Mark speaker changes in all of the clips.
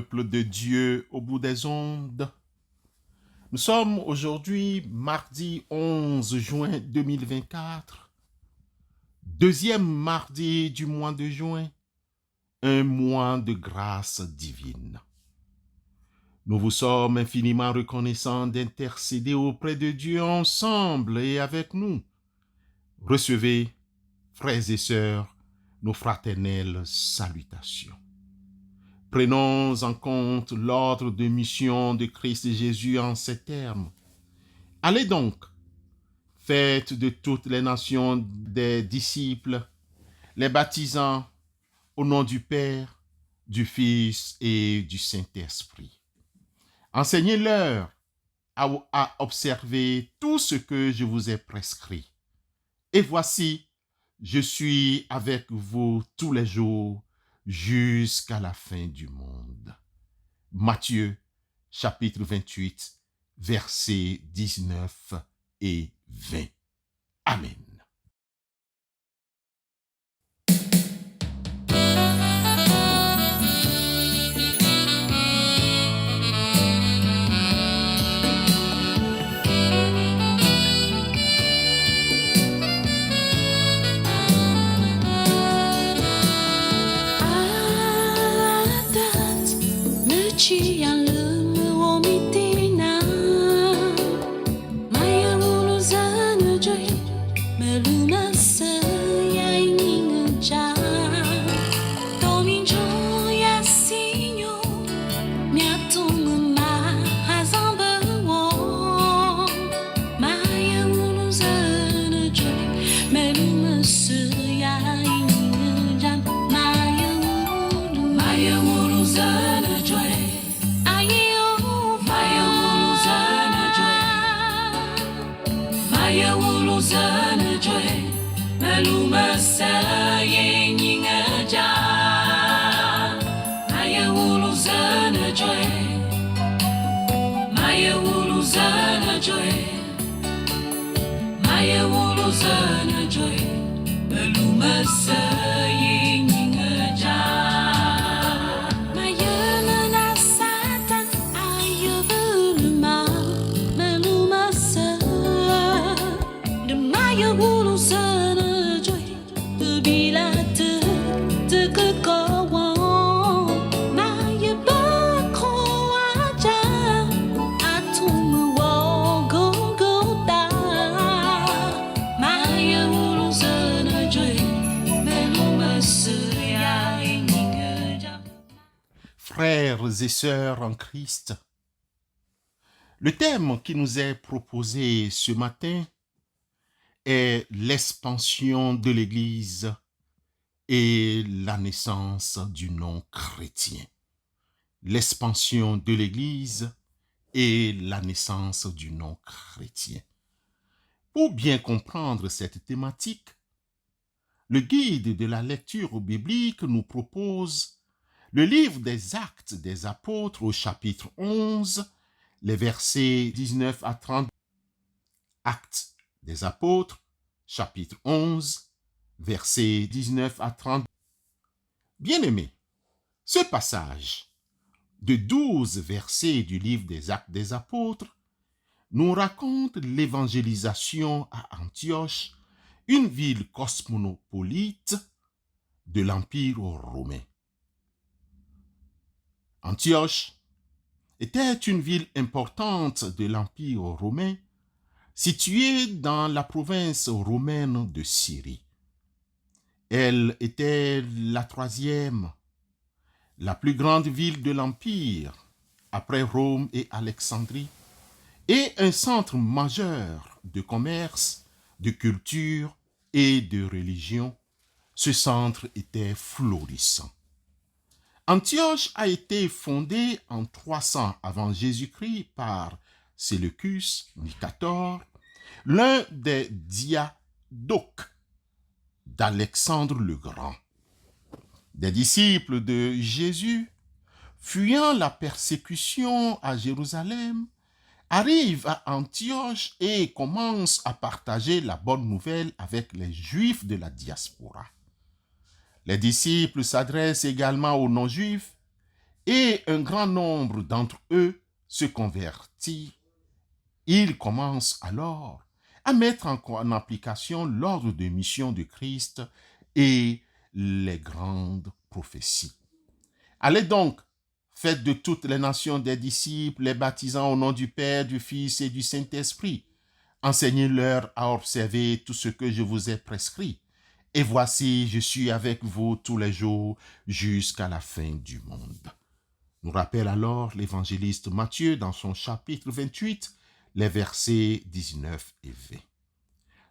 Speaker 1: peuple de Dieu au bout des ondes. Nous sommes aujourd'hui mardi 11 juin 2024, deuxième mardi du mois de juin, un mois de grâce divine. Nous vous sommes infiniment reconnaissants d'intercéder auprès de Dieu ensemble et avec nous. Recevez, frères et sœurs, nos fraternelles salutations. Prenons en compte l'ordre de mission de Christ Jésus en ces termes. Allez donc, faites de toutes les nations des disciples, les baptisant au nom du Père, du Fils et du Saint-Esprit. Enseignez-leur à observer tout ce que je vous ai prescrit. Et voici, je suis avec vous tous les jours jusqu'à la fin du monde. Matthieu, chapitre 28, versets 19 et 20. Amen. Frères et sœurs en Christ, le thème qui nous est proposé ce matin est l'expansion de l'Église et la naissance du nom chrétien. L'expansion de l'Église et la naissance du nom chrétien. Pour bien comprendre cette thématique, le guide de la lecture biblique nous propose le livre des Actes des Apôtres au chapitre 11, les versets 19 à 30. Actes des Apôtres, chapitre 11, versets 19 à 30. Bien-aimés, ce passage de 12 versets du livre des Actes des Apôtres nous raconte l'évangélisation à Antioche, une ville cosmopolite de l'Empire romain. Antioche était une ville importante de l'Empire romain, située dans la province romaine de Syrie. Elle était la troisième, la plus grande ville de l'Empire, après Rome et Alexandrie, et un centre majeur de commerce, de culture et de religion. Ce centre était florissant. Antioche a été fondée en 300 avant Jésus-Christ par Séleucus Nicator, l'un des diadoques d'Alexandre le Grand. Des disciples de Jésus, fuyant la persécution à Jérusalem, arrivent à Antioche et commencent à partager la bonne nouvelle avec les Juifs de la diaspora. Les disciples s'adressent également aux non-juifs et un grand nombre d'entre eux se convertit. Ils commencent alors à mettre en application l'ordre de mission de Christ et les grandes prophéties. Allez donc, faites de toutes les nations des disciples, les baptisant au nom du Père, du Fils et du Saint-Esprit. Enseignez-leur à observer tout ce que je vous ai prescrit. Et voici, je suis avec vous tous les jours jusqu'à la fin du monde. Nous rappelle alors l'évangéliste Matthieu dans son chapitre 28, les versets 19 et 20.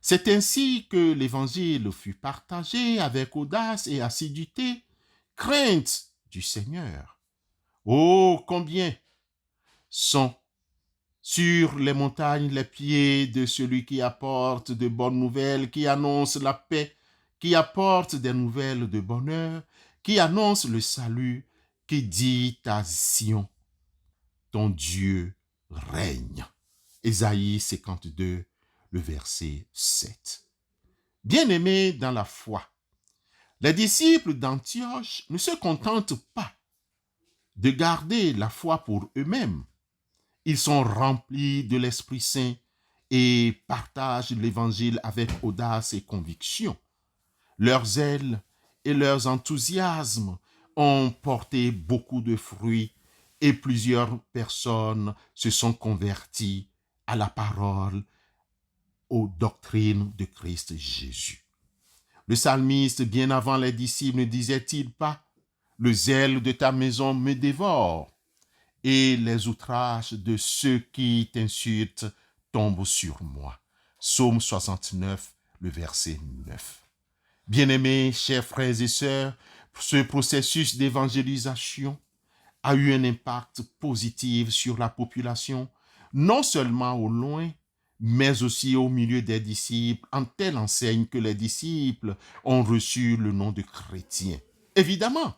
Speaker 1: C'est ainsi que l'évangile fut partagé avec audace et assiduité, crainte du Seigneur. Oh, combien sont sur les montagnes les pieds de celui qui apporte de bonnes nouvelles, qui annonce la paix, qui apporte des nouvelles de bonheur, qui annonce le salut, qui dit à Sion, ton Dieu règne. Ésaïe 52, le verset 7. Bien-aimés dans la foi, les disciples d'Antioche ne se contentent pas de garder la foi pour eux-mêmes. Ils sont remplis de l'Esprit Saint et partagent l'Évangile avec audace et conviction. Leurs zèle et leurs enthousiasmes ont porté beaucoup de fruits et plusieurs personnes se sont converties à la parole, aux doctrines de Christ Jésus. Le psalmiste, bien avant les disciples, ne disait-il pas « Le zèle de ta maison me dévore et les outrages de ceux qui t'insultent tombent sur moi. » Psaume 69, le verset 9. Bien-aimés, chers frères et sœurs, ce processus d'évangélisation a eu un impact positif sur la population, non seulement au loin, mais aussi au milieu des disciples, en telle enseigne que les disciples ont reçu le nom de chrétiens. Évidemment,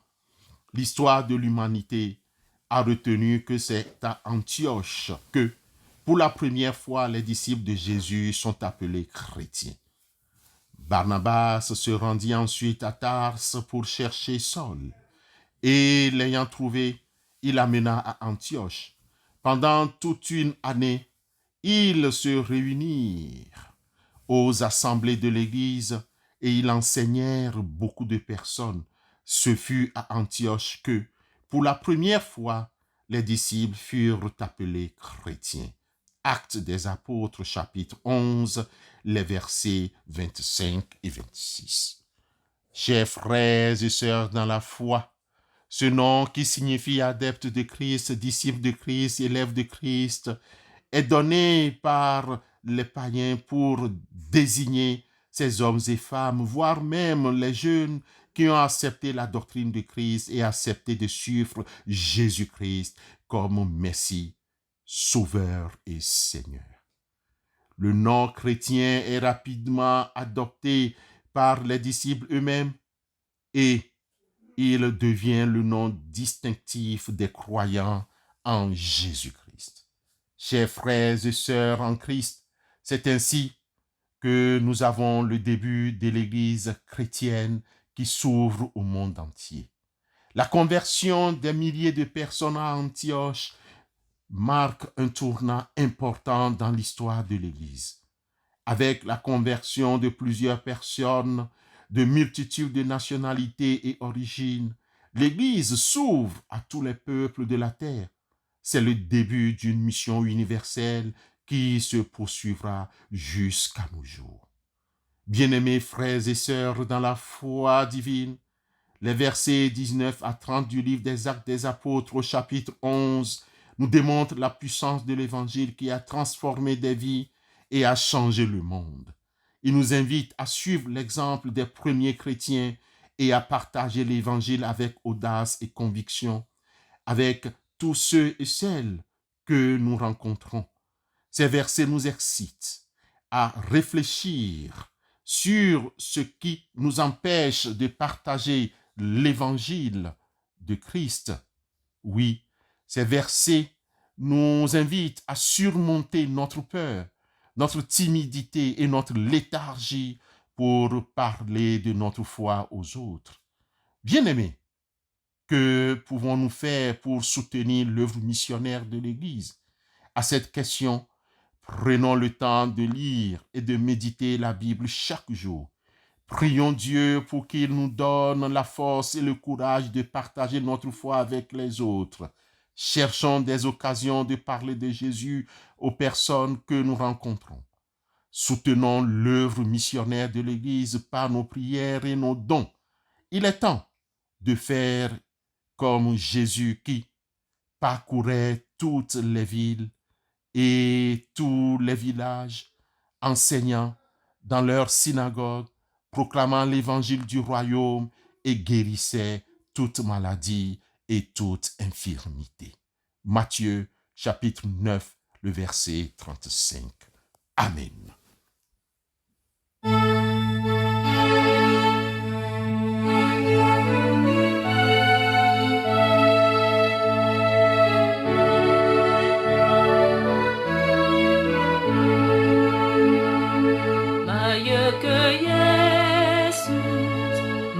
Speaker 1: l'histoire de l'humanité a retenu que c'est à Antioche que, pour la première fois, les disciples de Jésus sont appelés chrétiens. Barnabas se rendit ensuite à Tarse pour chercher Saul, et l'ayant trouvé, il l'amena à Antioche. Pendant toute une année, ils se réunirent aux assemblées de l'Église et ils enseignèrent beaucoup de personnes. Ce fut à Antioche que, pour la première fois, les disciples furent appelés chrétiens. Actes des Apôtres, chapitre 11, les versets 25 et 26. Chers frères et sœurs dans la foi, ce nom qui signifie adepte de Christ, disciple de Christ, élève de Christ, est donné par les païens pour désigner ces hommes et femmes, voire même les jeunes qui ont accepté la doctrine de Christ et accepté de suivre Jésus-Christ comme Messie, Sauveur et Seigneur. Le nom chrétien est rapidement adopté par les disciples eux-mêmes et il devient le nom distinctif des croyants en Jésus-Christ. Chers frères et sœurs en Christ, c'est ainsi que nous avons le début de l'Église chrétienne qui s'ouvre au monde entier. La conversion des milliers de personnes à Antioche marque un tournant important dans l'histoire de l'Église. Avec la conversion de plusieurs personnes de multitudes de nationalités et origines, l'Église s'ouvre à tous les peuples de la terre. C'est le début d'une mission universelle qui se poursuivra jusqu'à nos jours. Bien-aimés frères et sœurs dans la foi divine, les versets 19 à 30 du livre des Actes des Apôtres au chapitre 11 nous démontrent la puissance de l'Évangile qui a transformé des vies et a changé le monde. Il nous invite à suivre l'exemple des premiers chrétiens et à partager l'Évangile avec audace et conviction, avec tous ceux et celles que nous rencontrons. Ces versets nous excitent à réfléchir sur ce qui nous empêche de partager l'Évangile de Christ. Oui, ces versets nous invitent à surmonter notre peur, notre timidité et notre léthargie pour parler de notre foi aux autres. Bien-aimés, Que pouvons-nous faire pour soutenir l'œuvre missionnaire de l'Église? À cette question, prenons le temps de lire et de méditer la Bible chaque jour. Prions Dieu pour qu'il nous donne la force et le courage de partager notre foi avec les autres. Cherchons des occasions de parler de Jésus aux personnes que nous rencontrons. Soutenons l'œuvre missionnaire de l'Église par nos prières et nos dons. Il est temps de faire comme Jésus qui parcourait toutes les villes et tous les villages, enseignant dans leurs synagogues, proclamant l'évangile du royaume et guérissait toute maladie et toute infirmité. Matthieu, chapitre 9, le verset 35. Amen.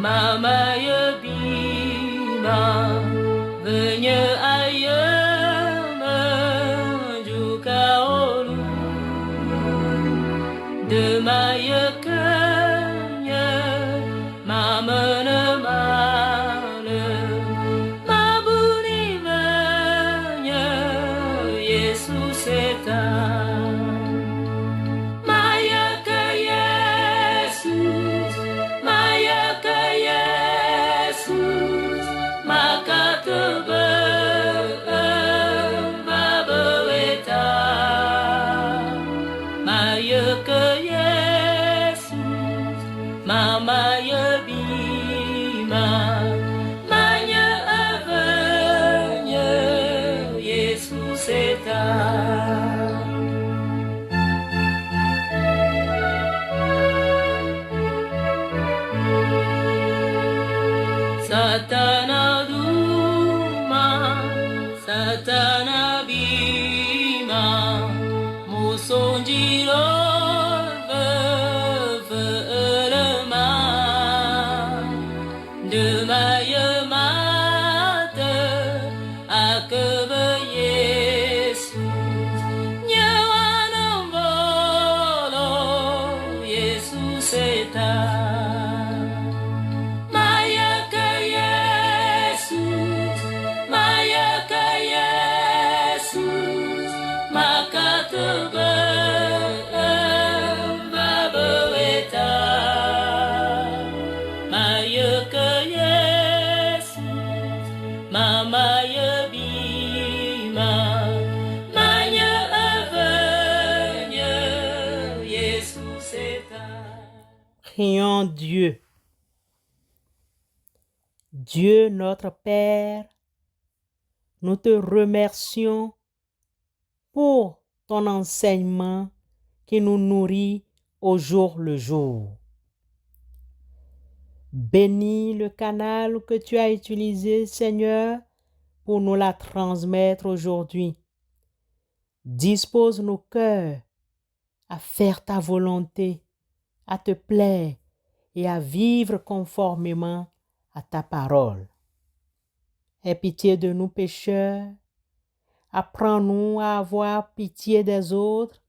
Speaker 2: Mama ya bima venye ayama juga olu de maya kanya mama na mane mabuni venye Jesus eta Satana duma, Satana bima, musonjiro velema, de maya mate akebe Yesus, nyawana mbolo Yesus eta.
Speaker 3: Prions Dieu. Dieu notre Père, nous te remercions pour ton enseignement qui nous nourrit au jour le jour. Bénis le canal que tu as utilisé, Seigneur, pour nous la transmettre aujourd'hui. Dispose nos cœurs à faire ta volonté, à te plaire et à vivre conformément à ta parole. Aie pitié de nous pécheurs. Apprends-nous à avoir pitié des autres,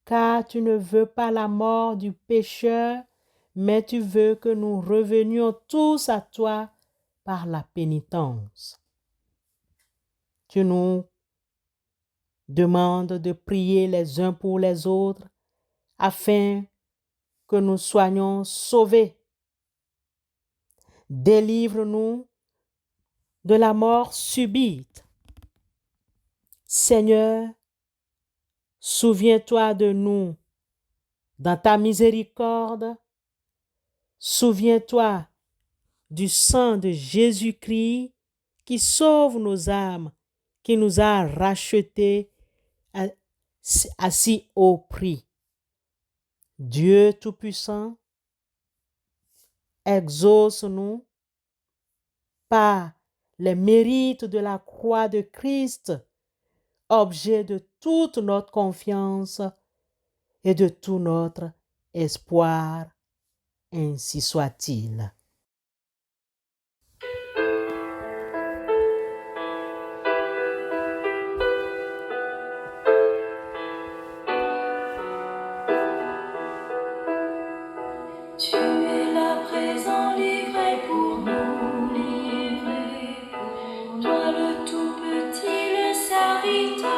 Speaker 3: car tu ne veux pas la mort du pécheur, mais tu veux que nous revenions tous à toi par la pénitence. Tu nous demandes de prier les uns pour les autres, afin que nous soyons sauvés. Délivre-nous de la mort subite. Seigneur, souviens-toi de nous dans ta miséricorde. Souviens-toi du sang de Jésus-Christ qui sauve nos âmes, qui nous a rachetés à si haut prix. Dieu Tout-Puissant, exauce-nous par les mérites de la croix de Christ, objet de toute notre confiance et de tout notre espoir, ainsi soit-il.
Speaker 2: Tu es là présent, livré pour nous, livré. Toi le tout petit, le serviteur.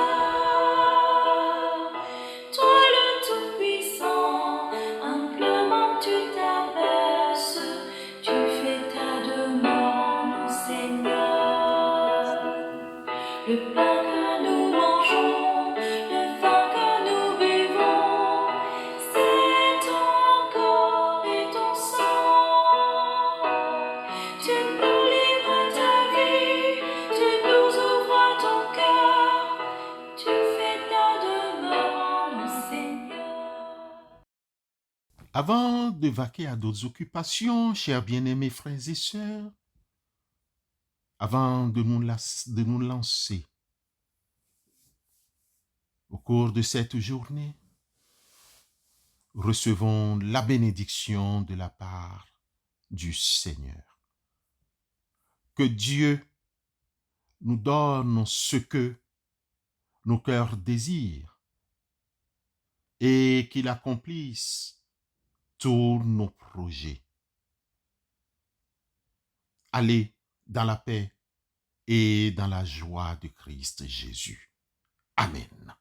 Speaker 2: Toi le tout puissant, humblement tu t'abaisses. Tu fais ta demande, Seigneur. Le pain que nous mangeons, le vin que nous buvons, c'est ton corps et ton sang. Tu nous livres ta vie, tu nous ouvres ton cœur, tu fais ta demande, Seigneur.
Speaker 1: Avant de vaquer à d'autres occupations, chers bien-aimés frères et sœurs, avant de nous lancer au cours de cette journée, recevons la bénédiction de la part du Seigneur. Que Dieu nous donne ce que nos cœurs désirent et qu'il accomplisse tous nos projets. Allez dans la paix et dans la joie de Christ Jésus. Amen.